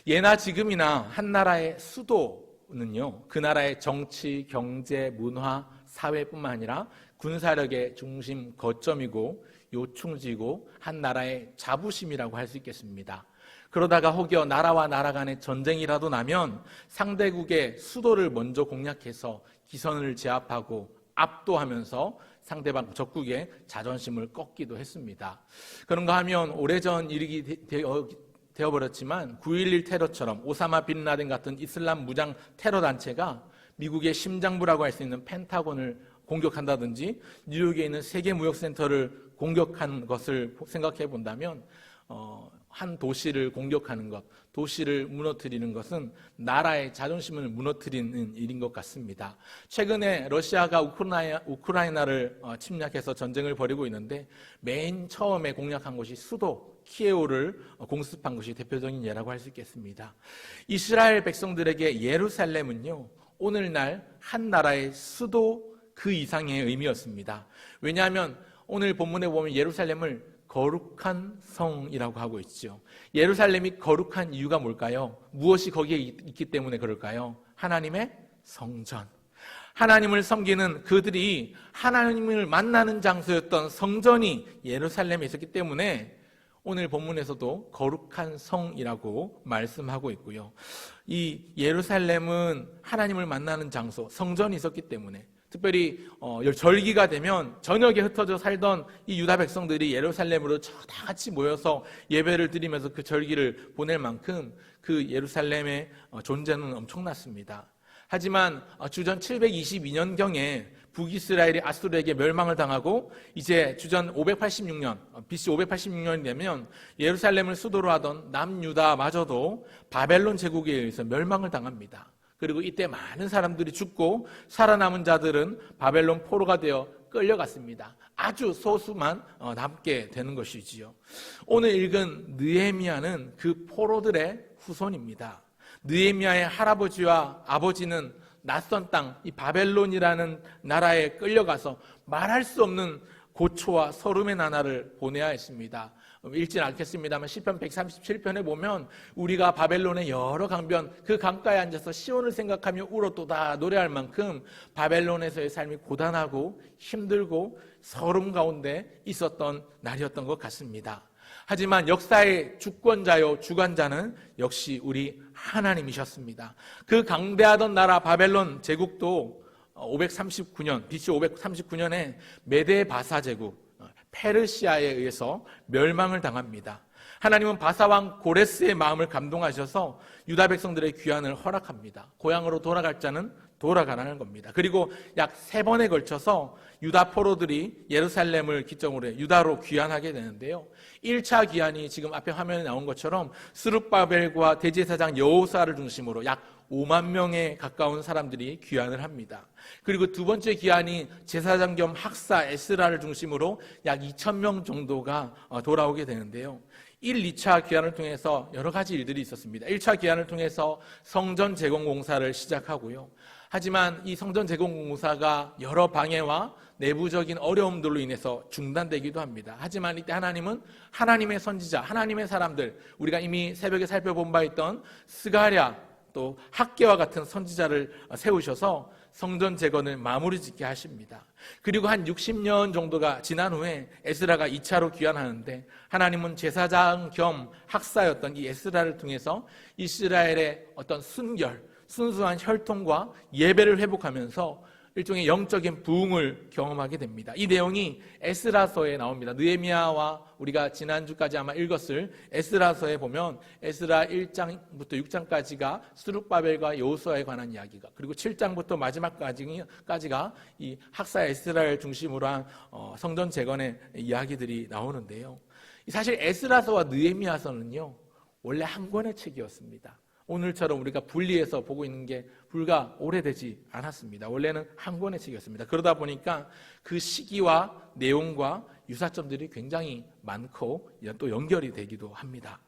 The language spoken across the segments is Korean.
예나 지금이나 한 나라의 수도는요, 그 나라의 정치, 경제, 문화, 사회뿐만 아니라 군사력의 중심 거점이고 요충지고 한 나라의 자부심이라고 할 수 있겠습니다. 그러다가 혹여 나라와 나라 간의 전쟁이라도 나면 상대국의 수도를 먼저 공략해서 기선을 제압하고 압도하면서 상대방 적국의 자존심을 꺾기도 했습니다. 그런가 하면 오래전 일이 되어버렸지만 9.11 테러처럼 오사마 빈 라덴 같은 이슬람 무장 테러 단체가 미국의 심장부라고 할 수 있는 펜타곤을 공격한다든지 뉴욕에 있는 세계무역센터를 공격한 것을 생각해 본다면 한 도시를 공격하는 것, 도시를 무너뜨리는 것은 나라의 자존심을 무너뜨리는 일인 것 같습니다. 최근에 러시아가 우크라이나를 침략해서 전쟁을 벌이고 있는데 맨 처음에 공략한 것이 수도 키예오를 공습한 것이 대표적인 예라고 할 수 있겠습니다. 이스라엘 백성들에게 예루살렘은요, 오늘날 한 나라의 수도 그 이상의 의미였습니다. 왜냐하면 오늘 본문에 보면 예루살렘을 거룩한 성이라고 하고 있죠. 예루살렘이 거룩한 이유가 뭘까요? 무엇이 거기에 있기 때문에 그럴까요? 하나님의 성전. 하나님을 섬기는 그들이 하나님을 만나는 장소였던 성전이 예루살렘에 있었기 때문에 오늘 본문에서도 거룩한 성이라고 말씀하고 있고요. 이 예루살렘은 하나님을 만나는 장소, 성전이 있었기 때문에 특별히 절기가 되면 저녁에 흩어져 살던 이 유다 백성들이 예루살렘으로 다 같이 모여서 예배를 드리면서 그 절기를 보낼 만큼 그 예루살렘의 존재는 엄청났습니다. 하지만 주전 722년경에 북이스라엘이 아수르에게 멸망을 당하고 이제 주전 586년, BC 586년이 되면 예루살렘을 수도로 하던 남유다마저도 바벨론 제국에 의해서 멸망을 당합니다. 그리고 이때 많은 사람들이 죽고 살아남은 자들은 바벨론 포로가 되어 끌려갔습니다. 아주 소수만 남게 되는 것이지요. 오늘 읽은 느헤미야는 그 포로들의 후손입니다. 느헤미야의 할아버지와 아버지는 낯선 땅, 이 바벨론이라는 나라에 끌려가서 말할 수 없는 고초와 서름의 나날을 보내야 했습니다. 읽진 않겠습니다만 시편 137편에 보면 우리가 바벨론의 여러 강변 그 강가에 앉아서 시온을 생각하며 울었도다 노래할 만큼 바벨론에서의 삶이 고단하고 힘들고 서름 가운데 있었던 날이었던 것 같습니다. 하지만 역사의 주권자요 주관자는 역시 우리 하나님이셨습니다. 그 강대하던 나라 바벨론 제국도 539년, BC 539년에 메데 바사 제국 페르시아에 의해서 멸망을 당합니다. 하나님은 바사왕 고레스의 마음을 감동하셔서 유다 백성들의 귀환을 허락합니다. 고향으로 돌아갈 자는 돌아가라는 겁니다. 그리고 약 3번에 걸쳐서 유다 포로들이 예루살렘을 기점으로 유다로 귀환하게 되는데요. 1차 귀환이 지금 앞에 화면에 나온 것처럼 스룹바벨과 대제사장 여호수아를 중심으로 약 5만 명에 가까운 사람들이 귀환을 합니다. 그리고 두 번째 귀환이 제사장 겸 학사 에스라를 중심으로 약 2,000명 정도가 돌아오게 되는데요. 1, 2차 귀환을 통해서 여러 가지 일들이 있었습니다. 1차 귀환을 통해서 성전 재건 공사를 시작하고요. 하지만 이 성전 재건 공사가 여러 방해와 내부적인 어려움들로 인해서 중단되기도 합니다. 하지만 이때 하나님은 하나님의 선지자, 하나님의 사람들, 우리가 이미 새벽에 살펴본 바 있던 스가랴 또 학개와 같은 선지자를 세우셔서 성전 재건을 마무리 짓게 하십니다. 그리고 한 60년 정도가 지난 후에 에스라가 2차로 귀환하는데 하나님은 제사장 겸 학사였던 이 에스라를 통해서 이스라엘의 어떤 순수한 혈통과 예배를 회복하면서 일종의 영적인 부흥을 경험하게 됩니다. 이 내용이 에스라서에 나옵니다. 느헤미야와 우리가 지난주까지 아마 읽었을 에스라서에 보면 에스라 1장부터 6장까지가 스룹바벨과 여호수아에 관한 이야기가, 그리고 7장부터 마지막까지가 이 학사 에스라를 중심으로 한 성전 재건의 이야기들이 나오는데요. 사실 에스라서와 느헤미야서는요, 원래 한 권의 책이었습니다. 오늘처럼 우리가 분리해서 보고 있는 게 불과 오래되지 않았습니다. 원래는 한 권의 책이었습니다. 그러다 보니까 그 시기와 내용과 유사점들이 굉장히 많고 또 연결이 되기도 합니다.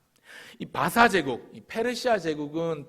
이 바사 제국, 이 페르시아 제국은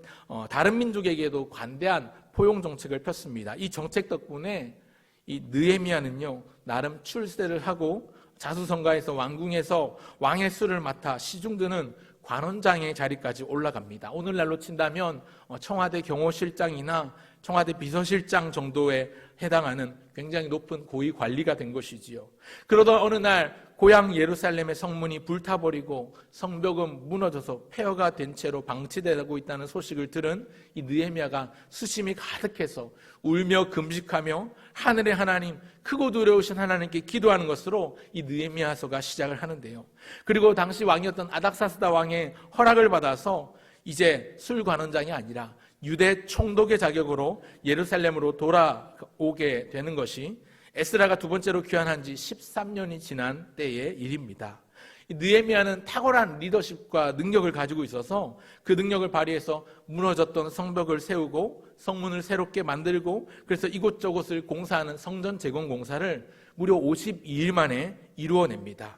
다른 민족에게도 관대한 포용 정책을 폈습니다. 이 정책 덕분에 이 느헤미야는요, 나름 출세를 하고 자수성가해서 왕궁에서 왕의 수를 맡아 시중드는 관원장의 자리까지 올라갑니다. 오늘날로 친다면 청와대 경호실장이나 청와대 비서실장 정도에 해당하는 굉장히 높은 고위 관리가 된 것이지요. 그러던 어느 날 고향 예루살렘의 성문이 불타버리고 성벽은 무너져서 폐허가 된 채로 방치되고 있다는 소식을 들은 이 느헤미야가 수심이 가득해서 울며 금식하며 하늘의 하나님, 크고 두려우신 하나님께 기도하는 것으로 이 느헤미야서가 시작을 하는데요. 그리고 당시 왕이었던 아닥사스다 왕의 허락을 받아서 이제 술관원장이 아니라 유대 총독의 자격으로 예루살렘으로 돌아오게 되는 것이 에스라가 두 번째로 귀환한 지 13년이 지난 때의 일입니다. 느헤미야는 탁월한 리더십과 능력을 가지고 있어서 그 능력을 발휘해서 무너졌던 성벽을 세우고 성문을 새롭게 만들고 그래서 이곳저곳을 공사하는 성전 재건 공사를 무려 52일 만에 이루어냅니다.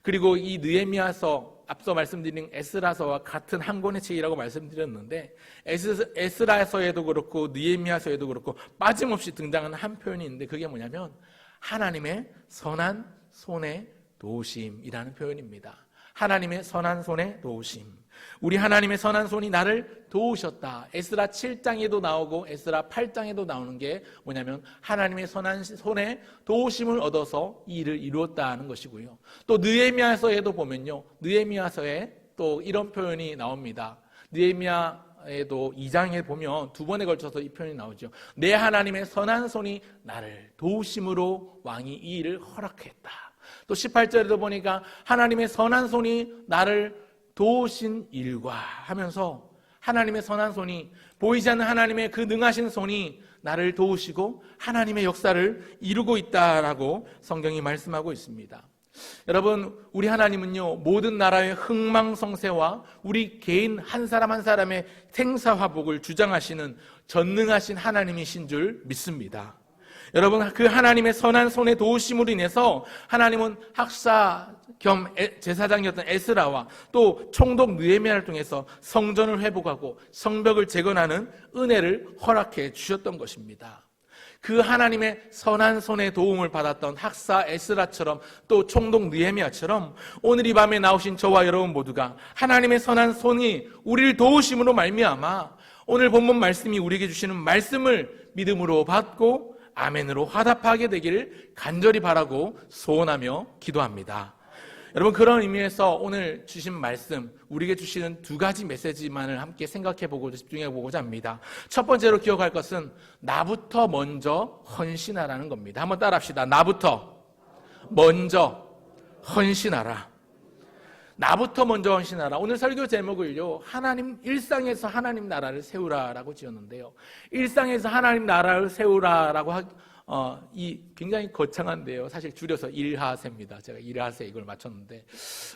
그리고 이 느헤미야서, 앞서 말씀드린 에스라서와 같은 한 권의 책이라고 말씀드렸는데 에스라서에도 그렇고 느헤미야서에도 그렇고 빠짐없이 등장하는 한 표현이 있는데 그게 뭐냐면 하나님의 선한 손에 도우심이라는 표현입니다. 하나님의 선한 손에 도우심. 우리 하나님의 선한 손이 나를 도우셨다. 에스라 7장에도 나오고 에스라 8장에도 나오는 게 뭐냐면 하나님의 선한 손에 도우심을 얻어서 이 일을 이루었다는 것이고요. 또 느헤미야서에도 보면요, 느헤미야서에 또 이런 표현이 나옵니다. 느헤미야에도 2장에 보면 두 번에 걸쳐서 이 표현이 나오죠. 내 하나님의 선한 손이 나를 도우심으로 왕이 이 일을 허락했다. 또 18절에도 보니까 하나님의 선한 손이 나를 도우신 일과 하면서 하나님의 선한 손이, 보이지 않는 하나님의 그 능하신 손이 나를 도우시고 하나님의 역사를 이루고 있다라고 성경이 말씀하고 있습니다. 여러분, 우리 하나님은요, 모든 나라의 흥망성쇠와 우리 개인 한 사람 한 사람의 생사화복을 주장하시는 전능하신 하나님이신 줄 믿습니다. 여러분, 그 하나님의 선한 손의 도우심으로 인해서 하나님은 학사 겸 제사장이었던 에스라와 또 총독 느헤미야를 통해서 성전을 회복하고 성벽을 재건하는 은혜를 허락해 주셨던 것입니다. 그 하나님의 선한 손의 도움을 받았던 학사 에스라처럼 또 총독 느헤미야처럼 오늘 이 밤에 나오신 저와 여러분 모두가 하나님의 선한 손이 우리를 도우심으로 말미암아 오늘 본문 말씀이 우리에게 주시는 말씀을 믿음으로 받고 아멘으로 화답하게 되기를 간절히 바라고 소원하며 기도합니다. 여러분, 그런 의미에서 오늘 주신 말씀, 우리에게 주시는 두 가지 메시지만을 함께 생각해보고 집중해보고자 합니다. 첫 번째로 기억할 것은 나부터 먼저 헌신하라는 겁니다. 한번 따라합시다. 나부터 먼저 헌신하라. 나부터 먼저 헌신하라. 오늘 설교 제목을요, 하나님, 일상에서 하나님 나라를 세우라라고 지었는데요. 일상에서 하나님 나라를 세우라라고 이 굉장히 거창한데요. 사실 줄여서 일하세입니다. 제가 일하세 이걸 맞췄는데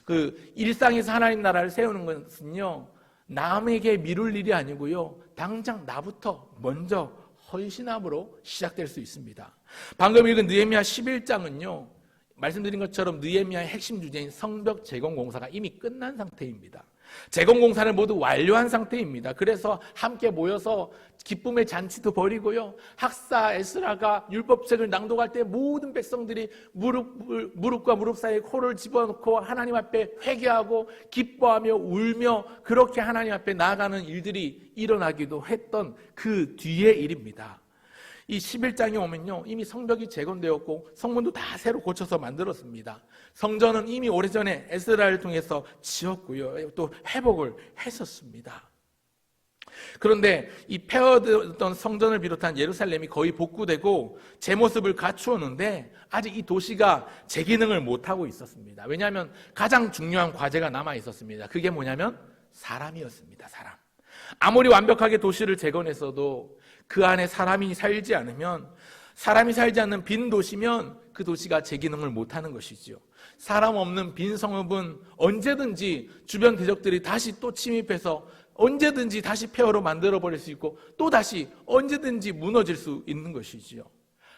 그 일상에서 하나님 나라를 세우는 것은요, 남에게 미룰 일이 아니고요, 당장 나부터 먼저 헌신함으로 시작될 수 있습니다. 방금 읽은 느헤미야 11장은요, 말씀드린 것처럼 느헤미야의 핵심 주제인 성벽 재건 공사가 이미 끝난 상태입니다. 재건 공사를 모두 완료한 상태입니다. 그래서 함께 모여서 기쁨의 잔치도 벌이고요, 학사 에스라가 율법책을 낭독할 때 모든 백성들이 무릎과 무릎 사이에 코를 집어넣고 하나님 앞에 회개하고 기뻐하며 울며 그렇게 하나님 앞에 나아가는 일들이 일어나기도 했던 그 뒤의 일입니다. 이 11장에 오면요, 이미 성벽이 재건되었고 성문도 다 새로 고쳐서 만들었습니다. 성전은 이미 오래전에 에스라를 통해서 지었고요, 또 회복을 했었습니다. 그런데 이 폐허되었던 성전을 비롯한 예루살렘이 거의 복구되고 제 모습을 갖추었는데 아직 이 도시가 제 기능을 못하고 있었습니다. 왜냐하면 가장 중요한 과제가 남아 있었습니다. 그게 뭐냐면 사람이었습니다. 사람. 아무리 완벽하게 도시를 재건했어도 그 안에 사람이 살지 않으면, 사람이 살지 않는 빈 도시면 그 도시가 제 기능을 못하는 것이지요. 사람 없는 빈 성읍은 언제든지 주변 대적들이 다시 또 침입해서 언제든지 다시 폐허로 만들어버릴 수 있고 또 다시 언제든지 무너질 수 있는 것이지요.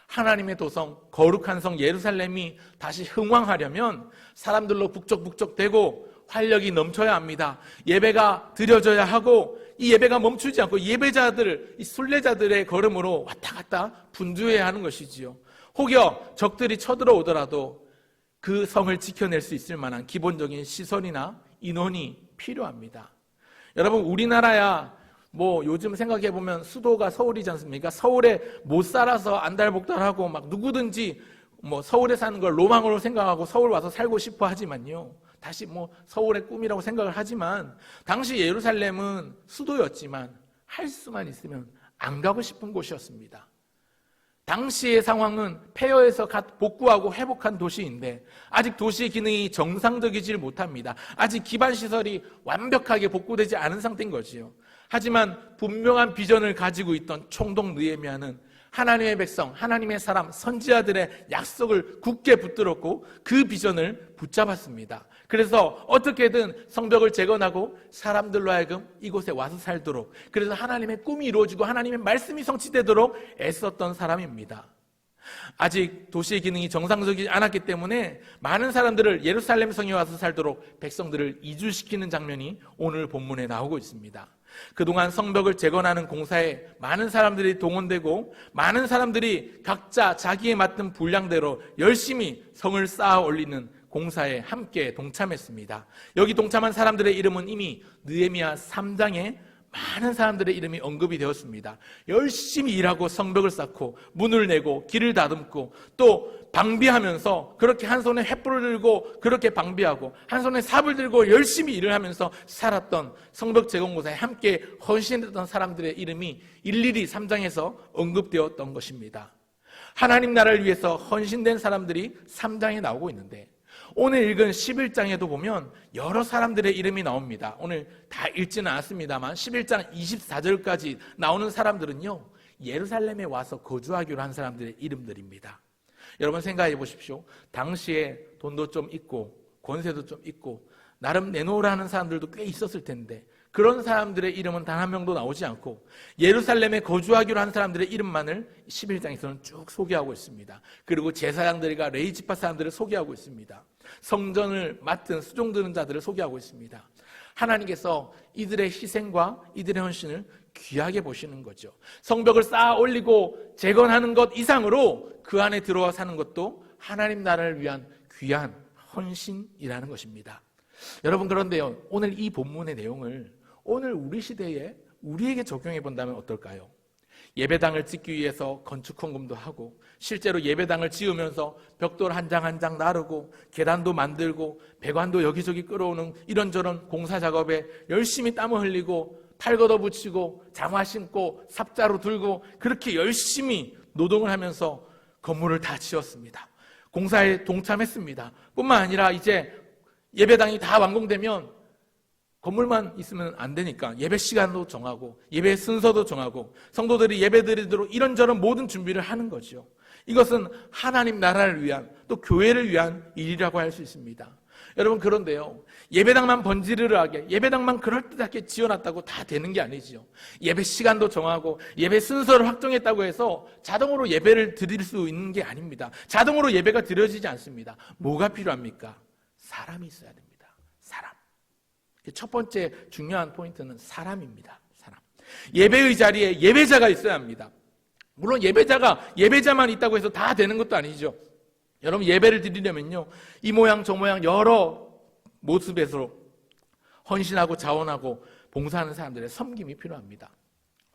하나님의 도성, 거룩한 성 예루살렘이 다시 흥왕하려면 사람들로 북적북적대고 활력이 넘쳐야 합니다. 예배가 드려져야 하고 이 예배가 멈추지 않고 예배자들, 이 순례자들의 걸음으로 왔다 갔다 분주해야 하는 것이지요. 혹여 적들이 쳐들어오더라도 그 성을 지켜낼 수 있을 만한 기본적인 시설이나 인원이 필요합니다. 여러분, 우리나라야 뭐 요즘 생각해보면 수도가 서울이지 않습니까? 서울에 못 살아서 안달복달하고 막 누구든지 뭐 서울에 사는 걸 로망으로 생각하고 서울 와서 살고 싶어 하지만요, 다시 뭐 서울의 꿈이라고 생각을 하지만 당시 예루살렘은 수도였지만 할 수만 있으면 안 가고 싶은 곳이었습니다. 당시의 상황은 폐허에서 갓 복구하고 회복한 도시인데 아직 도시의 기능이 정상적이질 못합니다. 아직 기반시설이 완벽하게 복구되지 않은 상태인 거지요. 하지만 분명한 비전을 가지고 있던 총독 느헤미야는 하나님의 백성, 하나님의 사람, 선지자들의 약속을 굳게 붙들었고 그 비전을 붙잡았습니다. 그래서 어떻게든 성벽을 재건하고 사람들로 하여금 이곳에 와서 살도록, 그래서 하나님의 꿈이 이루어지고 하나님의 말씀이 성취되도록 애썼던 사람입니다. 아직 도시의 기능이 정상적이지 않았기 때문에 많은 사람들을 예루살렘 성에 와서 살도록 백성들을 이주시키는 장면이 오늘 본문에 나오고 있습니다. 그동안 성벽을 재건하는 공사에 많은 사람들이 동원되고 많은 사람들이 각자 자기에 맞는 분량대로 열심히 성을 쌓아 올리는 공사에 함께 동참했습니다. 여기 동참한 사람들의 이름은 이미 느헤미야 3장에 많은 사람들의 이름이 언급이 되었습니다. 열심히 일하고 성벽을 쌓고 문을 내고 길을 다듬고 또 방비하면서, 그렇게 한 손에 횃불을 들고 그렇게 방비하고 한 손에 삽을 들고 열심히 일을 하면서 살았던 성벽 재건공사에 함께 헌신했던 사람들의 이름이 일일이 3장에서 언급되었던 것입니다. 하나님 나라를 위해서 헌신된 사람들이 3장에 나오고 있는데 오늘 읽은 11장에도 보면 여러 사람들의 이름이 나옵니다. 오늘 다 읽지는 않았습니다만 11장 24절까지 나오는 사람들은요, 예루살렘에 와서 거주하기로 한 사람들의 이름들입니다. 여러분 생각해 보십시오. 당시에 돈도 좀 있고 권세도 좀 있고 나름 내놓으라 하는 사람들도 꽤 있었을 텐데 그런 사람들의 이름은 단 한 명도 나오지 않고 예루살렘에 거주하기로 한 사람들의 이름만을 11장에서는 쭉 소개하고 있습니다. 그리고 제사장들과 레위 지파 사람들을 소개하고 있습니다. 성전을 맡은 수종 드는 자들을 소개하고 있습니다. 하나님께서 이들의 희생과 이들의 헌신을 귀하게 보시는 거죠. 성벽을 쌓아 올리고 재건하는 것 이상으로 그 안에 들어와 사는 것도 하나님 나라를 위한 귀한 헌신이라는 것입니다. 여러분, 그런데요, 오늘 이 본문의 내용을 오늘 우리 시대에 우리에게 적용해 본다면 어떨까요? 예배당을 짓기 위해서 건축 헌금도 하고 실제로 예배당을 지으면서 벽돌 한 장 한 장 나르고 계단도 만들고 배관도 여기저기 끌어오는 이런저런 공사 작업에 열심히 땀을 흘리고 팔 걷어붙이고 장화 신고 삽자루 들고 그렇게 열심히 노동을 하면서 건물을 다 지었습니다. 공사에 동참했습니다. 뿐만 아니라 이제 예배당이 다 완공되면 건물만 있으면 안 되니까 예배 시간도 정하고 예배 순서도 정하고 성도들이 예배 드리도록 이런저런 모든 준비를 하는 거죠. 이것은 하나님 나라를 위한, 또 교회를 위한 일이라고 할 수 있습니다. 여러분, 그런데요, 예배당만 번지르르하게 예배당만 그럴듯하게 지어놨다고 다 되는 게 아니지요. 예배 시간도 정하고 예배 순서를 확정했다고 해서 자동으로 예배를 드릴 수 있는 게 아닙니다. 자동으로 예배가 드려지지 않습니다. 뭐가 필요합니까? 사람이 있어야 됩니다. 사람. 첫 번째 중요한 포인트는 사람입니다. 사람. 예배의 자리에 예배자가 있어야 합니다. 물론 예배자만 있다고 해서 다 되는 것도 아니죠. 여러분, 예배를 드리려면요, 이 모양 저 모양 여러 모습에서 헌신하고 자원하고 봉사하는 사람들의 섬김이 필요합니다.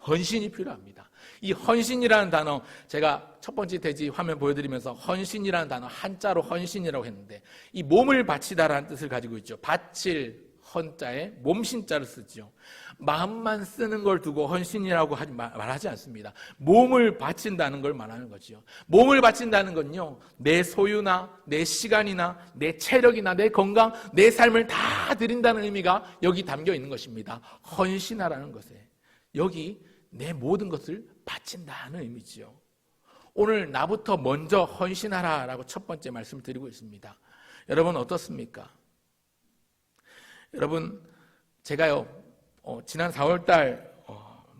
헌신이 필요합니다. 이 헌신이라는 단어, 제가 첫 번째 대지 화면 보여드리면서 헌신이라는 단어 한자로 헌신이라고 했는데 이 몸을 바치다라는 뜻을 가지고 있죠. 바칠 헌자에 몸신자를 쓰죠. 마음만 쓰는 걸 두고 헌신이라고 말하지 않습니다. 몸을 바친다는 걸 말하는 거죠. 몸을 바친다는 건요, 내 소유나 내 시간이나 내 체력이나 내 건강, 내 삶을 다 드린다는 의미가 여기 담겨 있는 것입니다. 헌신하라는 것에 여기 내 모든 것을 바친다는 의미지요. 오늘 나부터 먼저 헌신하라라고 첫 번째 말씀을 드리고 있습니다. 여러분 어떻습니까? 여러분, 제가요, 지난 4월달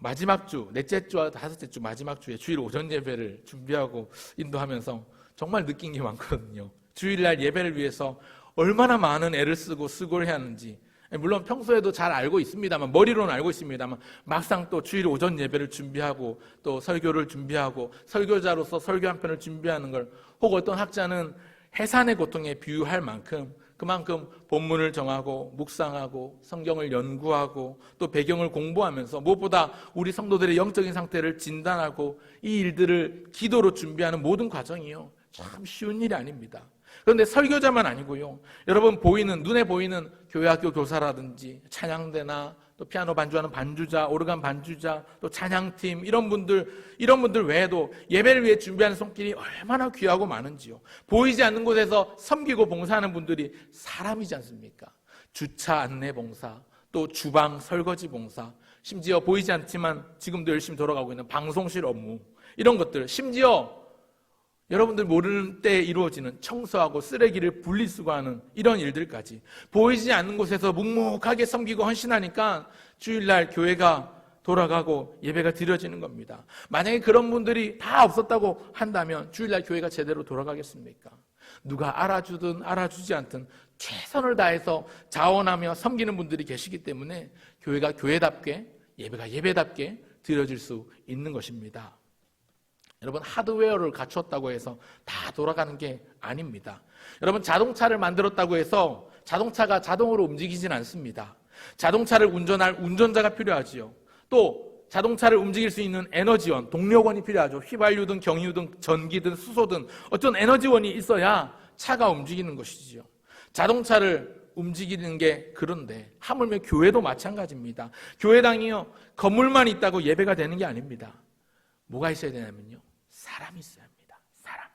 마지막 주, 넷째 주와 다섯째 주 마지막 주에 주일 오전 예배를 준비하고 인도하면서 정말 느낀 게 많거든요. 주일날 예배를 위해서 얼마나 많은 애를 쓰고 수고를 해야 하는지, 물론 평소에도 잘 알고 있습니다만, 머리로는 알고 있습니다만, 막상 또 주일 오전 예배를 준비하고 또 설교를 준비하고 설교자로서 설교 한 편을 준비하는 걸, 혹 어떤 학자는 해산의 고통에 비유할 만큼 그만큼 본문을 정하고 묵상하고 성경을 연구하고 또 배경을 공부하면서 무엇보다 우리 성도들의 영적인 상태를 진단하고 이 일들을 기도로 준비하는 모든 과정이요, 참 쉬운 일이 아닙니다. 그런데 설교자만 아니고요, 여러분 눈에 보이는 교회학교 교사라든지 찬양대나 또 피아노 반주하는 반주자, 오르간 반주자, 또 찬양팀 이런 분들 외에도 예배를 위해 준비하는 손길이 얼마나 귀하고 많은지요. 보이지 않는 곳에서 섬기고 봉사하는 분들이 사람이지 않습니까? 주차 안내 봉사, 또 주방 설거지 봉사, 심지어 보이지 않지만 지금도 열심히 돌아가고 있는 방송실 업무, 이런 것들, 심지어 여러분들 모르는 때에 이루어지는 청소하고 쓰레기를 분리수거하는 이런 일들까지 보이지 않는 곳에서 묵묵하게 섬기고 헌신하니까 주일날 교회가 돌아가고 예배가 드려지는 겁니다. 만약에 그런 분들이 다 없었다고 한다면 주일날 교회가 제대로 돌아가겠습니까? 누가 알아주든 알아주지 않든 최선을 다해서 자원하며 섬기는 분들이 계시기 때문에 교회가 교회답게, 예배가 예배답게 드려질 수 있는 것입니다. 여러분, 하드웨어를 갖췄다고 해서 다 돌아가는 게 아닙니다. 여러분, 자동차를 만들었다고 해서 자동차가 자동으로 움직이진 않습니다. 자동차를 운전할 운전자가 필요하지요. 또 자동차를 움직일 수 있는 에너지원, 동력원이 필요하죠. 휘발유든 경유든 전기든 수소든 어떤 에너지원이 있어야 차가 움직이는 것이지요. 자동차를 움직이는 게 그런데 하물며 교회도 마찬가지입니다. 교회당이요, 건물만 있다고 예배가 되는 게 아닙니다. 뭐가 있어야 되냐면요, 사람이 있어야 합니다. 사람.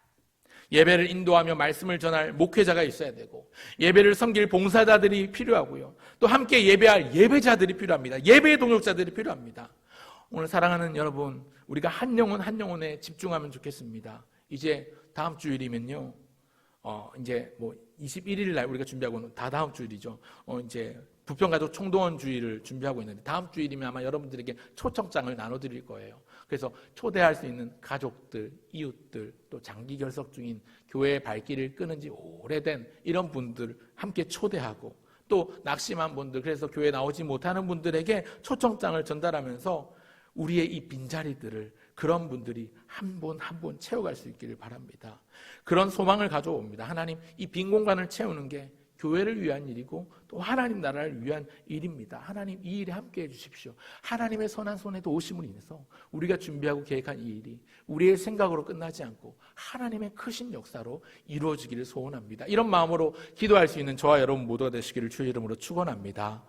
예배를 인도하며 말씀을 전할 목회자가 있어야 되고, 예배를 섬길 봉사자들이 필요하고요, 또 함께 예배할 예배자들이 필요합니다. 예배의 동역자들이 필요합니다. 오늘 사랑하는 여러분, 우리가 한 영혼 한 영혼에 집중하면 좋겠습니다. 이제 다음 주일이면요, 이제 21일 날 우리가 준비하고는 다 다음 주일이죠. 이제 부평가족 총동원 주일을 준비하고 있는데 다음 주일이면 아마 여러분들에게 초청장을 나눠드릴 거예요. 그래서 초대할 수 있는 가족들, 이웃들, 또 장기 결석 중인 교회의 발길을 끄는 지 오래된 이런 분들 함께 초대하고, 또 낙심한 분들, 그래서 교회 나오지 못하는 분들에게 초청장을 전달하면서 우리의 이 빈자리들을 그런 분들이 한 분 한 분 채워갈 수 있기를 바랍니다. 그런 소망을 가져옵니다. 하나님, 이 빈 공간을 채우는 게 교회를 위한 일이고 또 하나님 나라를 위한 일입니다. 하나님, 이 일에 함께해 주십시오. 하나님의 선한 손에 도우심을 인해서 우리가 준비하고 계획한 이 일이 우리의 생각으로 끝나지 않고 하나님의 크신 역사로 이루어지기를 소원합니다. 이런 마음으로 기도할 수 있는 저와 여러분 모두가 되시기를 주의 이름으로 축원합니다.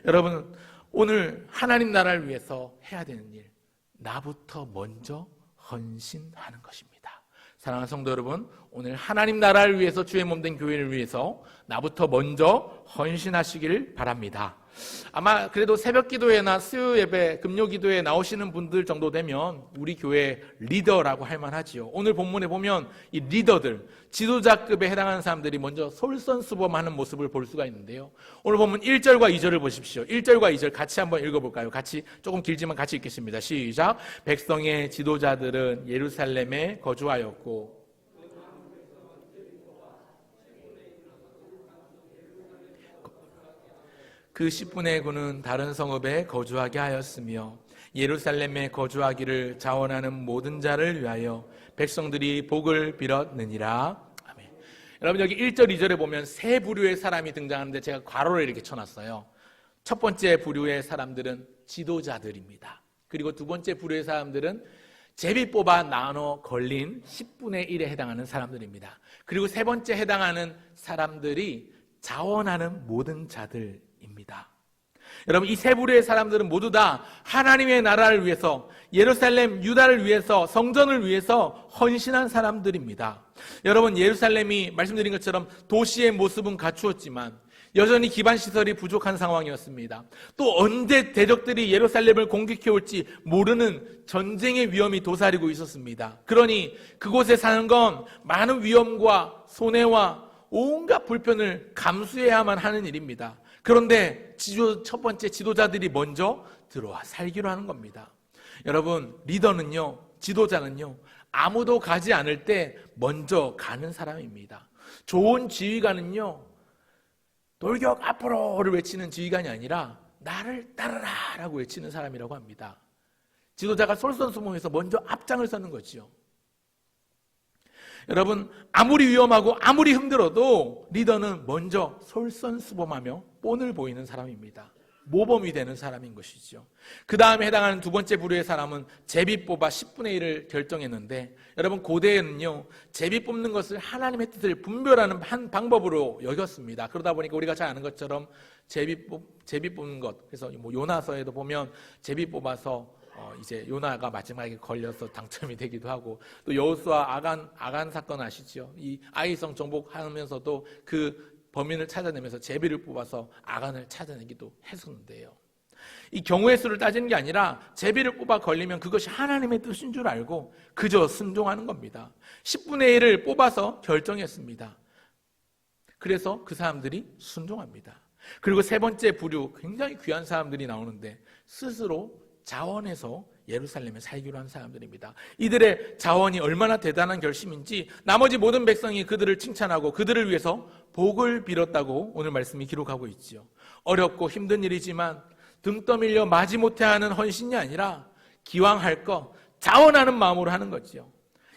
여러분, 오늘 하나님 나라를 위해서 해야 되는 일, 나부터 먼저 헌신하는 것입니다. 사랑하는 성도 여러분, 오늘 하나님 나라를 위해서, 주의 몸된 교회를 위해서 나부터 먼저 헌신하시길 바랍니다. 아마 그래도 새벽 기도회나 수요 예배, 금요 기도회에 나오시는 분들 정도 되면 우리 교회 리더라고 할 만하지요. 오늘 본문에 보면 이 리더들, 지도자급에 해당하는 사람들이 먼저 솔선수범하는 모습을 볼 수가 있는데요. 오늘 보면 1절과 2절을 보십시오. 1절과 2절 같이 한번 읽어볼까요? 같이, 조금 길지만 같이 읽겠습니다. 시작. 백성의 지도자들은 예루살렘에 거주하였고 그 10분의 9는 다른 성읍에 거주하게 하였으며 예루살렘에 거주하기를 자원하는 모든 자를 위하여 백성들이 복을 빌었느니라. 아멘. 여러분, 여기 1절 2절에 보면 세 부류의 사람이 등장하는데 제가 괄호를 이렇게 쳐놨어요. 첫 번째 부류의 사람들은 지도자들입니다. 그리고 두 번째 부류의 사람들은 제비 뽑아 나눠 걸린 10분의 1에 해당하는 사람들입니다. 그리고 세 번째 해당하는 사람들이 자원하는 모든 자들입니다. 여러분, 이 세 부류의 사람들은 모두 다 하나님의 나라를 위해서, 예루살렘, 유다를 위해서, 성전을 위해서 헌신한 사람들입니다. 여러분, 예루살렘이 말씀드린 것처럼 도시의 모습은 갖추었지만 여전히 기반시설이 부족한 상황이었습니다. 또 언제 대적들이 예루살렘을 공격해 올지 모르는 전쟁의 위험이 도사리고 있었습니다. 그러니 그곳에 사는 건 많은 위험과 손해와 온갖 불편을 감수해야만 하는 일입니다. 그런데 첫 번째 지도자들이 먼저 들어와 살기로 하는 겁니다. 여러분, 리더는요, 지도자는요, 아무도 가지 않을 때 먼저 가는 사람입니다. 좋은 지휘관은요, 돌격 앞으로를 외치는 지휘관이 아니라 나를 따르라 라고 외치는 사람이라고 합니다. 지도자가 솔선수범해서 먼저 앞장을 서는 거죠. 여러분, 아무리 위험하고 아무리 힘들어도 리더는 먼저 솔선수범하며 본을 보이는 사람입니다. 모범이 되는 사람인 것이죠. 그 다음에 해당하는 두 번째 부류의 사람은 제비 뽑아 10분의 1을 결정했는데, 여러분, 고대에는요, 제비 뽑는 것을 하나님의 뜻을 분별하는 한 방법으로 여겼습니다. 그러다 보니까 우리가 잘 아는 것처럼 제비 뽑는 것, 그래서 뭐 요나서에도 보면 제비 뽑아서 이제 요나가 마지막에 걸려서 당첨이 되기도 하고, 또 여호수아 아간 사건 아시죠? 이 아이성 정복하면서도 그 범인을 찾아내면서 제비를 뽑아서 아간을 찾아내기도 했었는데요. 이 경우의 수를 따지는 게 아니라 제비를 뽑아 걸리면 그것이 하나님의 뜻인 줄 알고 그저 순종하는 겁니다. 10분의 1을 뽑아서 결정했습니다. 그래서 그 사람들이 순종합니다. 그리고 세 번째 부류, 굉장히 귀한 사람들이 나오는데 스스로 자원해서 예루살렘에 살기로 한 사람들입니다. 이들의 자원이 얼마나 대단한 결심인지 나머지 모든 백성이 그들을 칭찬하고 그들을 위해서 복을 빌었다고 오늘 말씀이 기록하고 있지요. 어렵고 힘든 일이지만 등 떠밀려 마지못해 하는 헌신이 아니라 기왕 할 거 자원하는 마음으로 하는 거지요.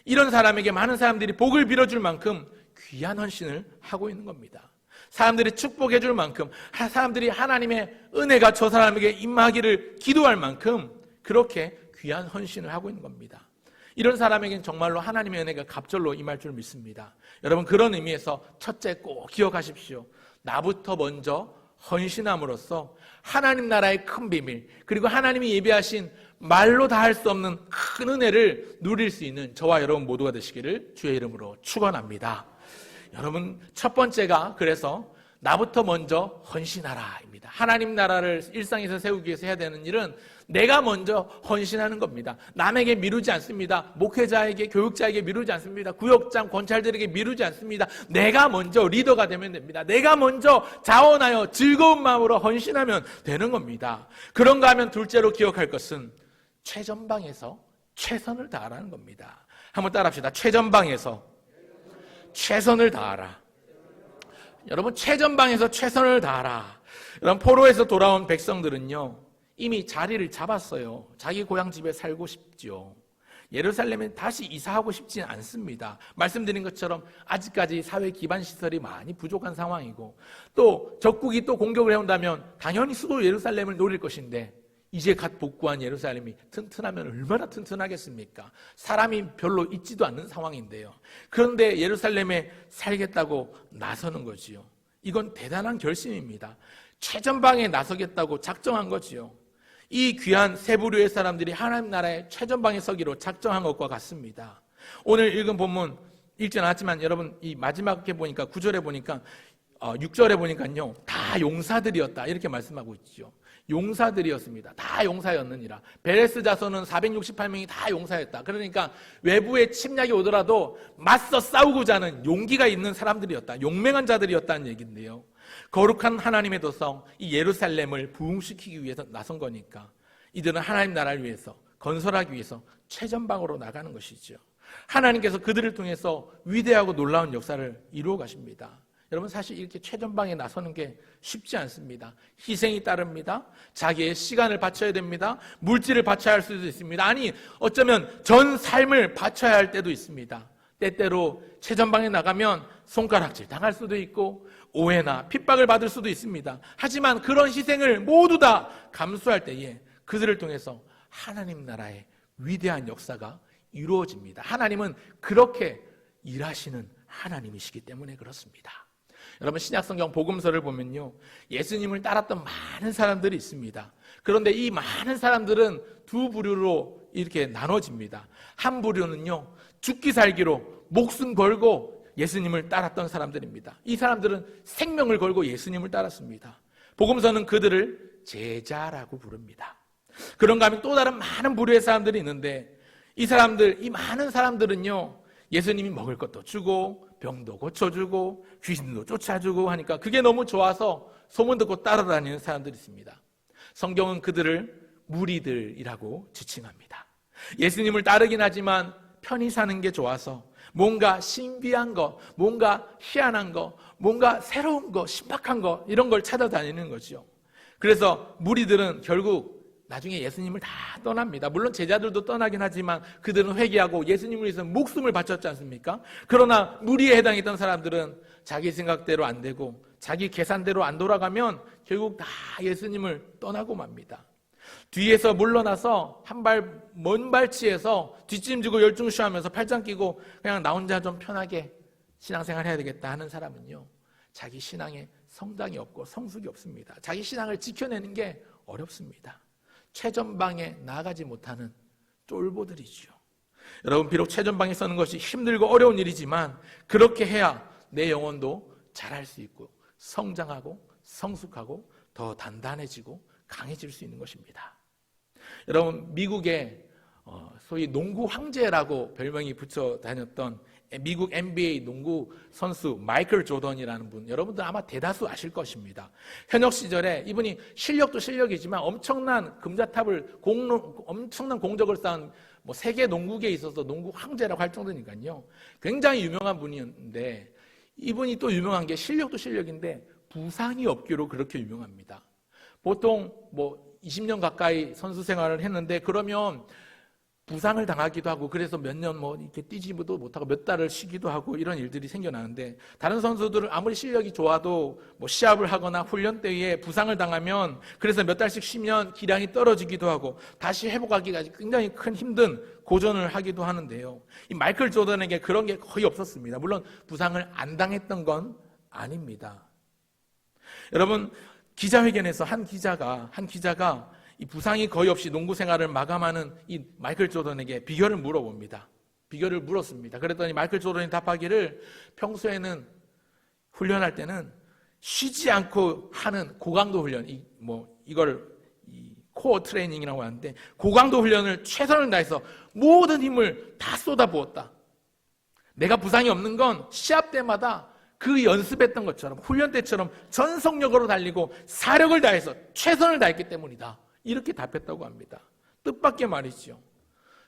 이런 사람에게 많은 사람들이 복을 빌어줄 만큼 귀한 헌신을 하고 있는 겁니다. 사람들이 축복해 줄 만큼, 사람들이 하나님의 은혜가 저 사람에게 임하기를 기도할 만큼 그렇게 귀한 헌신을 하고 있는 겁니다. 이런 사람에게는 정말로 하나님의 은혜가 갑절로 임할 줄 믿습니다. 여러분, 그런 의미에서 첫째 꼭 기억하십시오. 나부터 먼저 헌신함으로써 하나님 나라의 큰 비밀, 그리고 하나님이 예비하신 말로 다 할 수 없는 큰 은혜를 누릴 수 있는 저와 여러분 모두가 되시기를 주의 이름으로 축원합니다. 여러분, 첫 번째가 그래서 나부터 먼저 헌신하라입니다. 하나님 나라를 일상에서 세우기 위해서 해야 되는 일은 내가 먼저 헌신하는 겁니다. 남에게 미루지 않습니다. 목회자에게, 교육자에게 미루지 않습니다. 구역장, 권찰들에게 미루지 않습니다. 내가 먼저 리더가 되면 됩니다. 내가 먼저 자원하여 즐거운 마음으로 헌신하면 되는 겁니다. 그런가 하면 둘째로 기억할 것은 최전방에서 최선을 다하라는 겁니다. 한번 따라합시다. 최전방에서 최선을 다하라. 여러분, 최전방에서 최선을 다하라. 여러분, 포로에서 돌아온 백성들은요, 이미 자리를 잡았어요. 자기 고향 집에 살고 싶죠. 예루살렘에 다시 이사하고 싶지는 않습니다. 말씀드린 것처럼 아직까지 사회 기반 시설이 많이 부족한 상황이고, 또 적국이 또 공격을 해온다면 당연히 수도 예루살렘을 노릴 것인데, 이제 갓 복구한 예루살렘이 튼튼하면 얼마나 튼튼하겠습니까? 사람이 별로 있지도 않는 상황인데요. 그런데 예루살렘에 살겠다고 나서는 거지요. 이건 대단한 결심입니다. 최전방에 나서겠다고 작정한 거지요. 이 귀한 세 부류의 사람들이 하나님 나라의 최전방에 서기로 작정한 것과 같습니다. 오늘 읽은 본문 읽지 않았지만 여러분, 이 마지막에 보니까 9절에 보니까 6절에 보니까요, 다 용사들이었다 이렇게 말씀하고 있죠. 용사들이었습니다. 다 용사였느니라. 베레스 자손은 468명이 다 용사였다. 그러니까 외부의 침략이 오더라도 맞서 싸우고자 하는 용기가 있는 사람들이었다. 용맹한 자들이었다는 얘기인데요. 거룩한 하나님의 도성 이 예루살렘을 부흥시키기 위해서 나선 거니까 이들은 하나님 나라를 위해서 건설하기 위해서 최전방으로 나가는 것이죠. 하나님께서 그들을 통해서 위대하고 놀라운 역사를 이루어 가십니다. 여러분, 사실 이렇게 최전방에 나서는 게 쉽지 않습니다. 희생이 따릅니다. 자기의 시간을 바쳐야 됩니다. 물질을 바쳐야 할 수도 있습니다. 아니, 어쩌면 전 삶을 바쳐야 할 때도 있습니다. 때때로 최전방에 나가면 손가락질 당할 수도 있고 오해나 핍박을 받을 수도 있습니다. 하지만 그런 희생을 모두 다 감수할 때에 그들을 통해서 하나님 나라의 위대한 역사가 이루어집니다. 하나님은 그렇게 일하시는 하나님이시기 때문에 그렇습니다. 여러분, 신약성경 복음서를 보면요, 예수님을 따랐던 많은 사람들이 있습니다. 그런데 이 많은 사람들은 두 부류로 이렇게 나눠집니다. 한 부류는요, 죽기 살기로 목숨 걸고 예수님을 따랐던 사람들입니다. 이 사람들은 생명을 걸고 예수님을 따랐습니다. 복음서는 그들을 제자라고 부릅니다. 그런가 하면 또 다른 많은 부류의 사람들이 있는데, 이 많은 사람들은요, 예수님이 먹을 것도 주고 병도 고쳐주고 귀신도 쫓아주고 하니까 그게 너무 좋아서 소문 듣고 따라다니는 사람들이 있습니다. 성경은 그들을 무리들이라고 지칭합니다. 예수님을 따르긴 하지만 편히 사는 게 좋아서 뭔가 신비한 거, 뭔가 희한한 거, 뭔가 새로운 거, 신박한 거 이런 걸 찾아다니는 거죠. 그래서 무리들은 결국 나중에 예수님을 다 떠납니다. 물론 제자들도 떠나긴 하지만 그들은 회개하고 예수님을 위해서 목숨을 바쳤지 않습니까? 그러나 무리에 해당했던 사람들은 자기 생각대로 안 되고 자기 계산대로 안 돌아가면 결국 다 예수님을 떠나고 맙니다. 뒤에서 물러나서 한 발 먼 발치에서 뒷짐지고 열중시하면서 팔짱 끼고 그냥 나 혼자 좀 편하게 신앙생활 해야 되겠다 하는 사람은요, 자기 신앙에 성장이 없고 성숙이 없습니다. 자기 신앙을 지켜내는 게 어렵습니다. 최전방에 나아가지 못하는 쫄보들이죠. 여러분, 비록 최전방에 서는 것이 힘들고 어려운 일이지만 그렇게 해야 내 영혼도 자랄 수 있고 성장하고 성숙하고 더 단단해지고 강해질 수 있는 것입니다. 여러분, 미국의 소위 농구 황제라고 별명이 붙여 다녔던 미국 NBA 농구 선수 마이클 조던이라는 분, 여러분들 아마 대다수 아실 것입니다. 현역 시절에 이분이 실력도 실력이지만 엄청난 금자탑을 엄청난 공적을 쌓은 세계 농구계에 있어서 농구 황제라고 할 정도니까요, 굉장히 유명한 분이었는데, 이분이 또 유명한 게 실력도 실력인데 부상이 없기로 그렇게 유명합니다. 보통 20년 가까이 선수 생활을 했는데 그러면 부상을 당하기도 하고, 그래서 몇 년 이렇게 뛰지도 못하고 몇 달을 쉬기도 하고 이런 일들이 생겨나는데, 다른 선수들은 아무리 실력이 좋아도 시합을 하거나 훈련 때에 부상을 당하면 그래서 몇 달씩 쉬면 기량이 떨어지기도 하고 다시 회복하기가 굉장히 큰 힘든 고전을 하기도 하는데요, 이 마이클 조던에게 그런 게 거의 없었습니다. 물론 부상을 안 당했던 건 아닙니다. 여러분, 기자회견에서 한 기자가 이 부상이 거의 없이 농구 생활을 마감하는 이 마이클 조던에게 비결을 물어봅니다. 비결을 물었습니다. 그랬더니 마이클 조던이 답하기를, 평소에는 훈련할 때는 쉬지 않고 하는 고강도 훈련, 이걸 코어 트레이닝이라고 하는데, 고강도 훈련을 최선을 다해서 모든 힘을 다 쏟아부었다. 내가 부상이 없는 건 시합 때마다 그 연습했던 것처럼 훈련 때처럼 전속력으로 달리고 사력을 다해서 최선을 다했기 때문이다. 이렇게 답했다고 합니다. 뜻밖의 말이죠.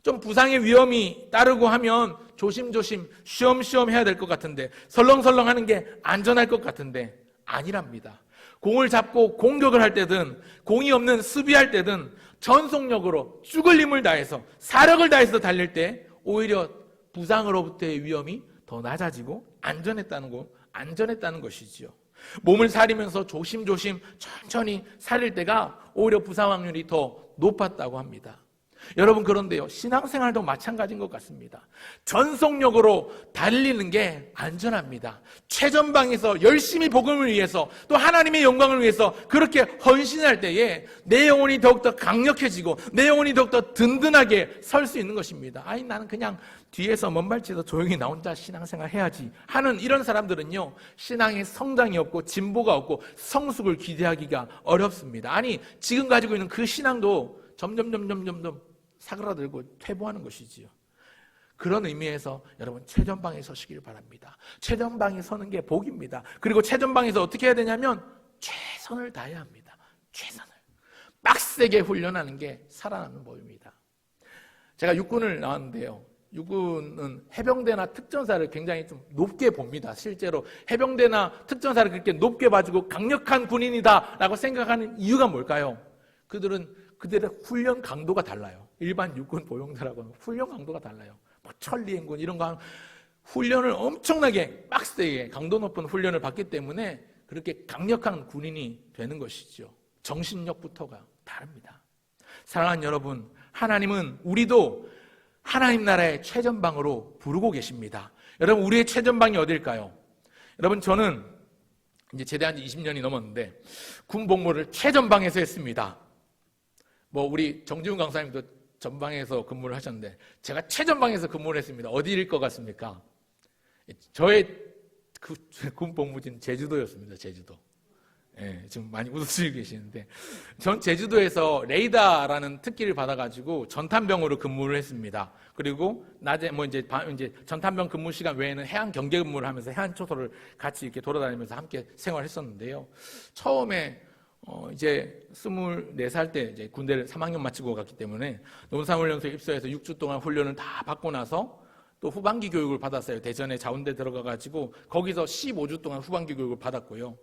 좀 부상의 위험이 따르고 하면 조심조심 쉬엄쉬엄 해야 될 것 같은데, 설렁설렁 하는 게 안전할 것 같은데 아니랍니다. 공을 잡고 공격을 할 때든 공이 없는 수비할 때든 전속력으로 죽을 힘을 다해서 사력을 다해서 달릴 때 오히려 부상으로부터의 위험이 더 낮아지고 안전했다는 것이지요. 몸을 사리면서 조심조심 천천히 사릴 때가 오히려 부상 확률이 더 높았다고 합니다. 여러분, 그런데요, 신앙생활도 마찬가지인 것 같습니다. 전속력으로 달리는 게 안전합니다. 최전방에서 열심히 복음을 위해서 또 하나님의 영광을 위해서 그렇게 헌신할 때에 내 영혼이 더욱더 강력해지고 내 영혼이 더욱더 든든하게 설 수 있는 것입니다. 나는 그냥 뒤에서 먼발치에서 조용히 나 혼자 신앙생활 해야지 하는 이런 사람들은요, 신앙의 성장이 없고 진보가 없고 성숙을 기대하기가 어렵습니다. 지금 가지고 있는 그 신앙도 점점 사그라들고 퇴보하는 것이지요. 그런 의미에서 여러분, 최전방에 서시길 바랍니다. 최전방에 서는 게 복입니다. 그리고 최전방에서 어떻게 해야 되냐면 최선을 다해야 합니다. 최선을 빡세게 훈련하는 게 살아남는 법입니다. 제가 육군을 나왔는데요, 육군은 해병대나 특전사를 굉장히 좀 높게 봅니다. 실제로 해병대나 특전사를 그렇게 높게 봐주고 강력한 군인이다라고 생각하는 이유가 뭘까요? 그들의 훈련 강도가 달라요. 일반 육군 보병들하고는 훈련 강도가 달라요. 천리행군 이런 거 훈련을 엄청나게 빡세게 강도 높은 훈련을 받기 때문에 그렇게 강력한 군인이 되는 것이죠. 정신력부터가 다릅니다. 사랑하는 여러분, 하나님은 우리도 하나님 나라의 최전방으로 부르고 계십니다. 여러분, 우리의 최전방이 어딜까요? 여러분, 저는 이제 제대한 지 20년이 넘었는데 군 복무를 최전방에서 했습니다. 우리 정지훈 강사님도 전방에서 근무를 하셨는데 제가 최전방에서 근무를 했습니다. 어디일 것 같습니까? 저의 군 복무지는 제주도였습니다. 제주도. 지금 많이 웃으시고 계시는데, 전 제주도에서 레이더라는 특기를 받아가지고 전탄병으로 근무를 했습니다. 그리고 낮에 이제 전탄병 근무 시간 외에는 해안 경계 근무를 하면서 해안 초소를 같이 이렇게 돌아다니면서 함께 생활했었는데요. 처음에 이제 24살 때 이제 군대를 3학년 마치고 갔기 때문에 논산훈련소에 입소해서 6주 동안 훈련을 다 받고 나서 또 후반기 교육을 받았어요. 대전에 자운대 들어가가지고 거기서 15주 동안 후반기 교육을 받았고요.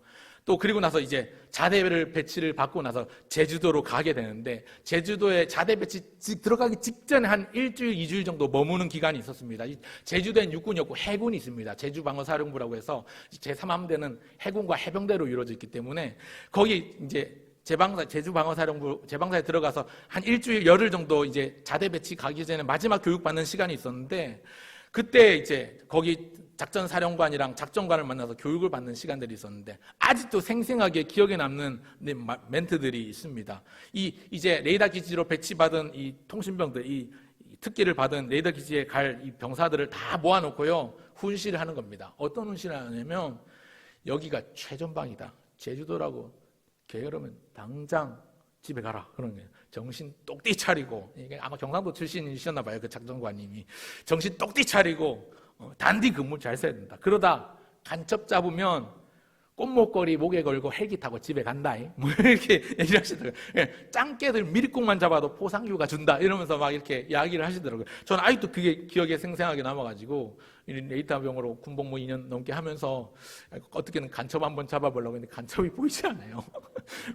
또 그리고 나서 이제 자대를 배치를 받고 나서 제주도로 가게 되는데, 제주도에 자대 배치 들어가기 직전에 한 일주일, 2주일 정도 머무는 기간이 있었습니다. 제주도엔 육군이 없고 해군이 있습니다. 제주방어사령부라고 해서 제3함대는 해군과 해병대로 이루어져 있기 때문에 거기 이제 제주방어사령부 제방사에 들어가서 한 일주일, 열흘 정도 이제 자대 배치 가기 전에 마지막 교육받는 시간이 있었는데, 그때 이제 거기 작전사령관이랑 작전관을 만나서 교육을 받는 시간들이 있었는데, 아직도 생생하게 기억에 남는 멘트들이 있습니다. 이제 레이더 기지로 배치받은 이 통신병들, 이 특기를 받은 레이더 기지에 갈 이 병사들을 다 모아놓고요, 훈시를 하는 겁니다. 어떤 훈시를 하냐면, 여기가 최전방이다. 제주도라고 게으르면 당장 집에 가라. 그런 거예요. 정신 똑띠 차리고, 이게 아마 경상도 출신이셨나 봐요. 그 작전관님이. 정신 똑띠 차리고, 단디 근무 잘 써야 된다. 그러다 간첩 잡으면 꽃목걸이 목에 걸고 헬기 타고 집에 간다. 뭐 이렇게 얘기를 하시더라고요. 짱깨들 미리국만 잡아도 포상휴가 준다. 이러면서 막 이렇게 이야기를 하시더라고요. 저는 아직도 그게 기억에 생생하게 남아가지고, 레이더병으로 군복무 2년 넘게 하면서 어떻게든 간첩 한번 잡아보려고 했는데 간첩이 보이지 않아요.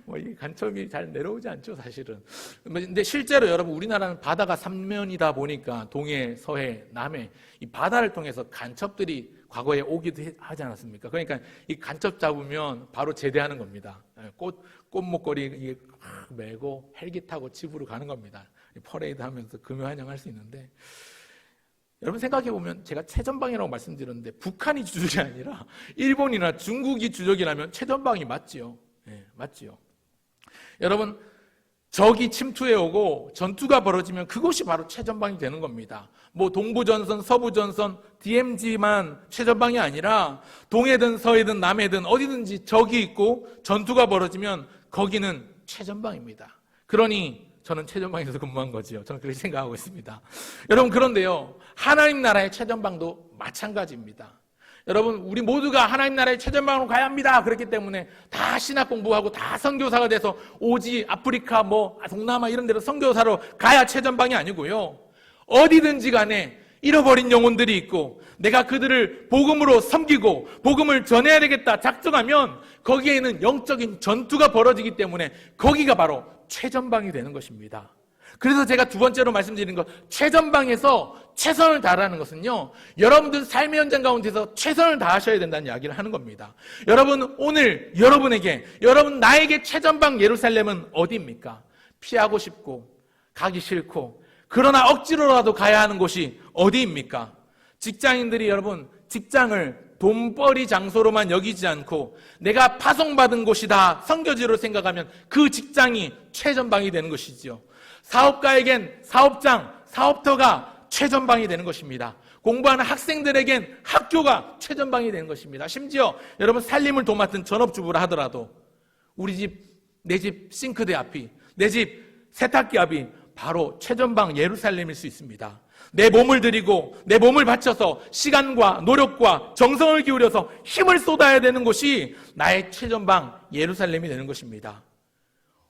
뭐 이 간첩이 잘 내려오지 않죠, 사실은. 근데 실제로 여러분, 우리나라는 바다가 3면이다 보니까 동해, 서해, 남해 이 바다를 통해서 간첩들이 과거에 오기도 하지 않았습니까? 그러니까 이 간첩 잡으면 바로 제대하는 겁니다. 꽃목걸이 메고 헬기 타고 집으로 가는 겁니다. 퍼레이드 하면서 금요 환영할 수 있는데, 여러분 생각해보면 제가 최전방이라고 말씀드렸는데, 북한이 주적이 아니라 일본이나 중국이 주적이라면 최전방이 맞지요. 네, 맞지요. 여러분, 적이 침투해 오고 전투가 벌어지면 그곳이 바로 최전방이 되는 겁니다. 뭐 동부전선, 서부전선, DMZ만 최전방이 아니라 동해든 서해든 남해든 어디든지 적이 있고 전투가 벌어지면 거기는 최전방입니다. 그러니 저는 최전방에서 근무한 거지요. 저는 그렇게 생각하고 있습니다. 여러분, 그런데요, 하나님 나라의 최전방도 마찬가지입니다. 여러분, 우리 모두가 하나님 나라의 최전방으로 가야 합니다. 그렇기 때문에 다 신학 공부하고 다 선교사가 돼서 오지 아프리카, 뭐 동남아 이런 데로 선교사로 가야 최전방이 아니고요, 어디든지 간에 잃어버린 영혼들이 있고 내가 그들을 복음으로 섬기고 복음을 전해야 되겠다 작정하면 거기에는 영적인 전투가 벌어지기 때문에 거기가 바로 최전방이 되는 것입니다. 그래서 제가 두 번째로 말씀드리는 것, 최전방에서 최선을 다하라는 것은요, 여러분들 삶의 현장 가운데서 최선을 다하셔야 된다는 이야기를 하는 겁니다. 여러분, 오늘 여러분 나에게 최전방 예루살렘은 어디입니까? 피하고 싶고 가기 싫고 그러나 억지로라도 가야 하는 곳이 어디입니까? 직장인들이 여러분 직장을 돈벌이 장소로만 여기지 않고 내가 파송받은 곳이다 선교지로 생각하면 그 직장이 최전방이 되는 것이지요. 사업가에겐 사업장, 사업터가 최전방이 되는 것입니다. 공부하는 학생들에겐 학교가 최전방이 되는 것입니다. 심지어 여러분 살림을 도맡은 전업주부라 하더라도 우리 집, 내 집 싱크대 앞이, 내 집 세탁기 앞이 바로 최전방 예루살렘일 수 있습니다. 내 몸을 들이고 내 몸을 바쳐서 시간과 노력과 정성을 기울여서 힘을 쏟아야 되는 곳이 나의 최전방 예루살렘이 되는 것입니다.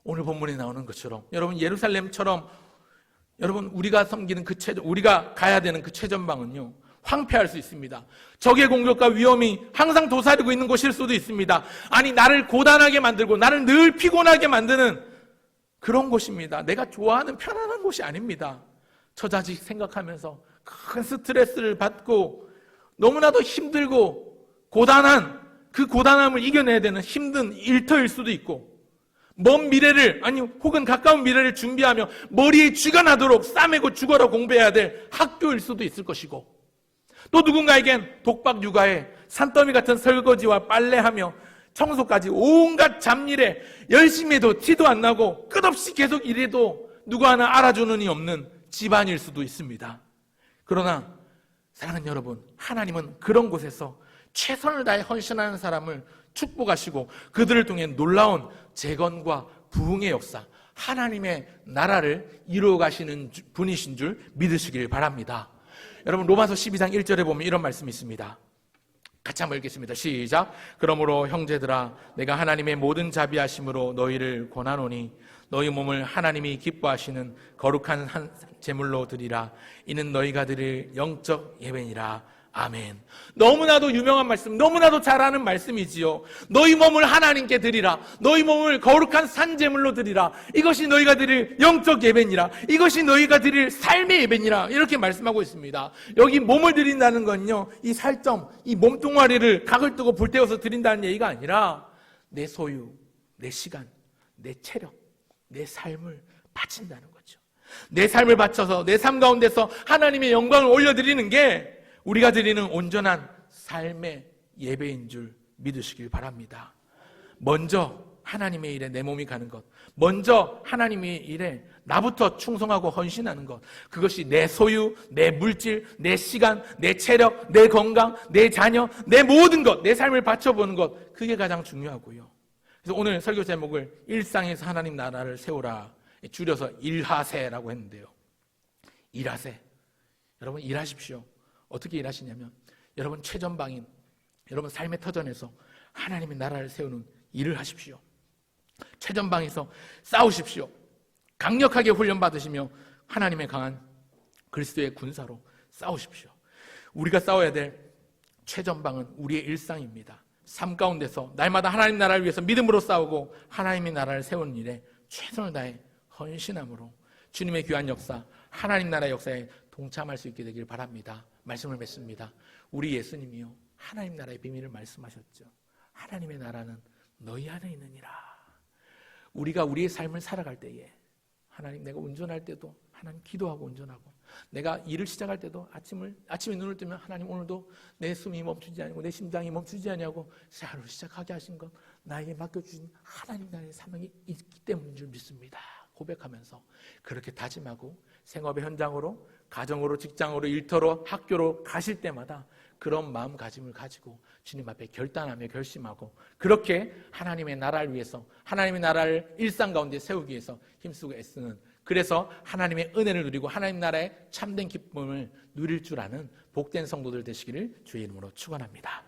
오늘 본문에 나오는 것처럼 여러분 예루살렘처럼 여러분 우리가 섬기는 우리가 가야 되는 그 최전방은요 황폐할 수 있습니다. 적의 공격과 위험이 항상 도사리고 있는 곳일 수도 있습니다. 아니 나를 고단하게 만들고 나를 늘 피곤하게 만드는 그런 곳입니다. 내가 좋아하는 편안한 곳이 아닙니다. 처자식 생각하면서 큰 스트레스를 받고 너무나도 힘들고 고단한 그 고단함을 이겨내야 되는 힘든 일터일 수도 있고 먼 미래를 아니 혹은 가까운 미래를 준비하며 머리에 쥐가 나도록 싸매고 죽어라 공부해야 될 학교일 수도 있을 것이고 또 누군가에겐 독박 육아에 산더미 같은 설거지와 빨래하며 청소까지 온갖 잡일에 열심히 해도 티도 안 나고 끝없이 계속 일해도 누구 하나 알아주는 이 없는 집안일 수도 있습니다. 그러나 사랑하는 여러분, 하나님은 그런 곳에서 최선을 다해 헌신하는 사람을 축복하시고 그들을 통해 놀라운 재건과 부흥의 역사, 하나님의 나라를 이루어 가시는 분이신 줄 믿으시길 바랍니다. 여러분 로마서 12장 1절에 보면 이런 말씀이 있습니다. 같이 한번 읽겠습니다. 시작. 그러므로 형제들아 내가 하나님의 모든 자비하심으로 너희를 권하노니 너희 몸을 하나님이 기뻐하시는 거룩한 한 제물로 드리라. 이는 너희가 드릴 영적 예배니라. 아멘. 너무나도 유명한 말씀, 너무나도 잘 아는 말씀이지요. 너희 몸을 하나님께 드리라. 너희 몸을 거룩한 산제물로 드리라. 이것이 너희가 드릴 영적 예배니라. 이것이 너희가 드릴 삶의 예배니라. 이렇게 말씀하고 있습니다. 여기 몸을 드린다는 건요, 이 살점, 이 몸뚱아리를 각을 뜨고 불태워서 드린다는 얘기가 아니라 내 소유, 내 시간, 내 체력, 내 삶을 바친다는 거죠. 내 삶을 바쳐서 내 삶 가운데서 하나님의 영광을 올려드리는 게 우리가 드리는 온전한 삶의 예배인 줄 믿으시길 바랍니다. 먼저 하나님의 일에 내 몸이 가는 것, 먼저 하나님의 일에 나부터 충성하고 헌신하는 것, 그것이 내 소유, 내 물질, 내 시간, 내 체력, 내 건강, 내 자녀, 내 모든 것, 내 삶을 바쳐보는 것, 그게 가장 중요하고요. 그래서 오늘 설교 제목을 일상에서 하나님 나라를 세우라, 줄여서 일하세라고 했는데요. 일하세. 여러분 일하십시오. 어떻게 일하시냐면 여러분 최전방인 여러분 삶의 터전에서 하나님의 나라를 세우는 일을 하십시오. 최전방에서 싸우십시오. 강력하게 훈련받으시며 하나님의 강한 그리스도의 군사로 싸우십시오. 우리가 싸워야 될 최전방은 우리의 일상입니다. 삶 가운데서 날마다 하나님 나라를 위해서 믿음으로 싸우고 하나님의 나라를 세우는 일에 최선을 다해 헌신함으로 주님의 귀한 역사, 하나님 나라의 역사에 동참할 수 있게 되길 바랍니다. 말씀을 맺습니다. 우리 예수님이요 하나님 나라의 비밀을 말씀하셨죠. 하나님의 나라는 너희 안에 있느니라. 우리가 우리의 삶을 살아갈 때에 하나님, 내가 운전할 때도 하나님 기도하고 운전하고, 내가 일을 시작할 때도 아침에 눈을 뜨면 하나님 오늘도 내 숨이 멈추지 아니고 내 심장이 멈추지 아니하고 새 하루를 시작하게 하신 것 나에게 맡겨주신 하나님 나라의 사명이 있기 때문인 줄 믿습니다. 고백하면서 그렇게 다짐하고 생업의 현장으로, 가정으로, 직장으로, 일터로, 학교로 가실 때마다 그런 마음가짐을 가지고 주님 앞에 결단하며 결심하고 그렇게 하나님의 나라를 위해서, 하나님의 나라를 일상 가운데 세우기 위해서 힘쓰고 애쓰는, 그래서 하나님의 은혜를 누리고 하나님 나라의 참된 기쁨을 누릴 줄 아는 복된 성도들 되시기를 주의 이름으로 축원합니다.